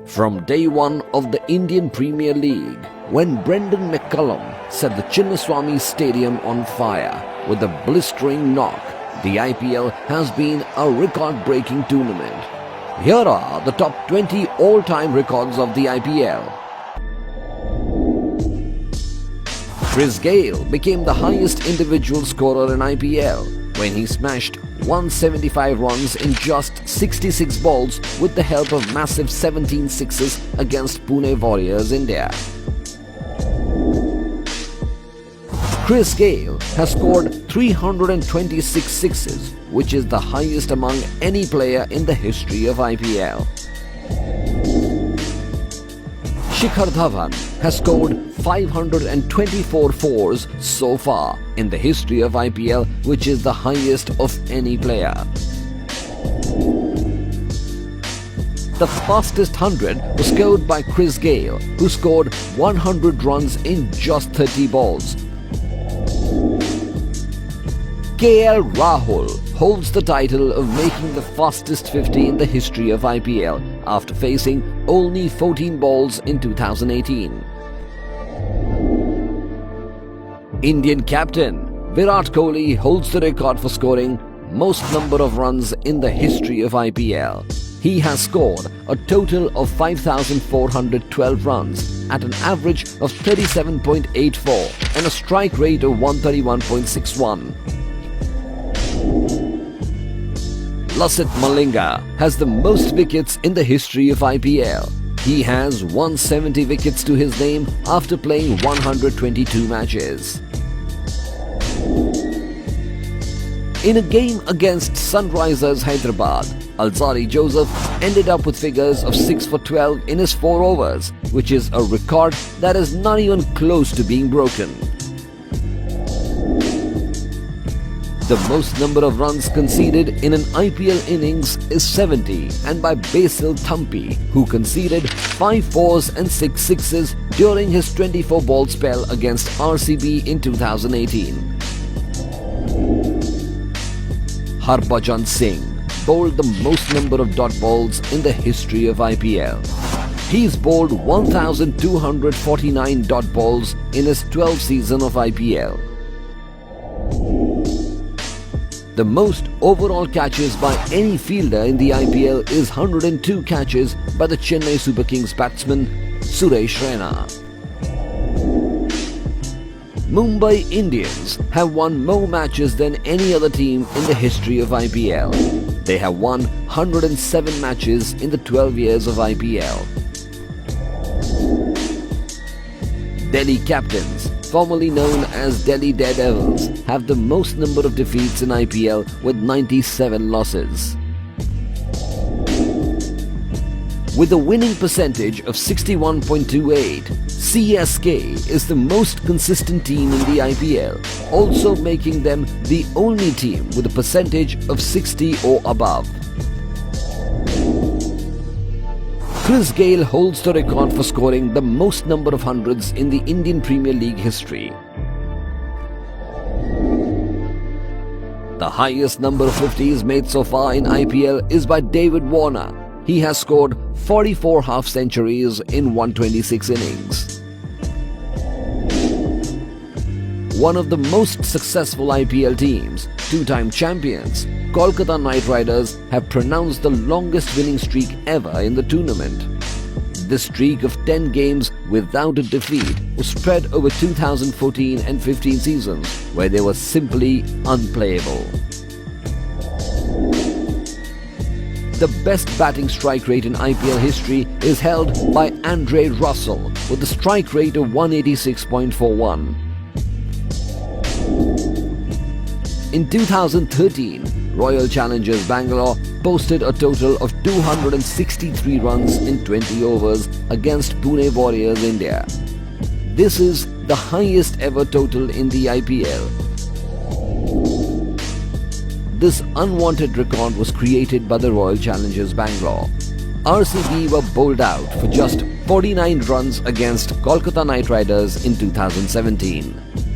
From day one of the Indian Premier League, when Brendan McCullum set the Chinnaswamy Stadium on fire with a blistering knock, the IPL has been a record-breaking tournament. Here are the top 20 all-time records of the IPL. Chris Gayle became the highest individual scorer in IPL when he smashed 175 runs in just 66 balls with the help of massive 17 sixes against Pune Warriors India. Chris Gayle has scored 326 sixes, which is the highest among any player in the history of IPL. Shikhar Dhawan has scored 524 fours so far in the history of IPL, which is the highest of any player. The fastest 100 was scored by Chris Gayle, who scored 100 runs in just 30 balls. KL Rahul holds the title of making the fastest 50 in the history of IPL after facing only 14 balls in 2018. Indian captain Virat Kohli holds the record for scoring most number of runs in the history of IPL. He has scored a total of 5,412 runs at an average of 37.84 and a strike rate of 131.61. Lasith Malinga has the most wickets in the history of IPL. He has 170 wickets to his name after playing 122 matches. In a game against Sunrisers Hyderabad, Alzari Joseph ended up with figures of 6 for 12 in his 4 overs, which is a record that is not even close to being broken. The most number of runs conceded in an IPL innings is 70, and by Basil Thampi, who conceded 5 fours and 6 sixes during his 24-ball spell against RCB in 2018. Harbhajan Singh bowled the most number of dot balls in the history of IPL. He's bowled 1,249 dot balls in his 12th season of IPL. The most overall catches by any fielder in the IPL is 102 catches by the Chennai Super Kings batsman Suresh Raina. Mumbai Indians have won more matches than any other team in the history of IPL. They have won 107 matches in the 12 years of IPL. Delhi Captains, formerly known as Delhi Daredevils, have the most number of defeats in IPL with 97 losses. With a winning percentage of 61.28, CSK is the most consistent team in the IPL, also making them the only team with a percentage of 60 or above. Chris Gayle holds the record for scoring the most number of hundreds in the Indian Premier League history. The highest number of 50s made so far in IPL is by David Warner. He has scored 44 half-centuries in 126 innings. One of the most successful IPL teams, 2-time champions, Kolkata Knight Riders, have pronounced the longest winning streak ever in the tournament. This streak of 10 games without a defeat was spread over 2014 and 15 seasons, where they were simply unplayable. The best batting strike rate in IPL history is held by Andre Russell with a strike rate of 186.41. In 2013, Royal Challengers Bangalore posted a total of 263 runs in 20 overs against Pune Warriors India. This is the highest ever total in the IPL. This unwanted record was created by the Royal Challengers Bangalore. RCB were bowled out for just 49 runs against Kolkata Knight Riders in 2017.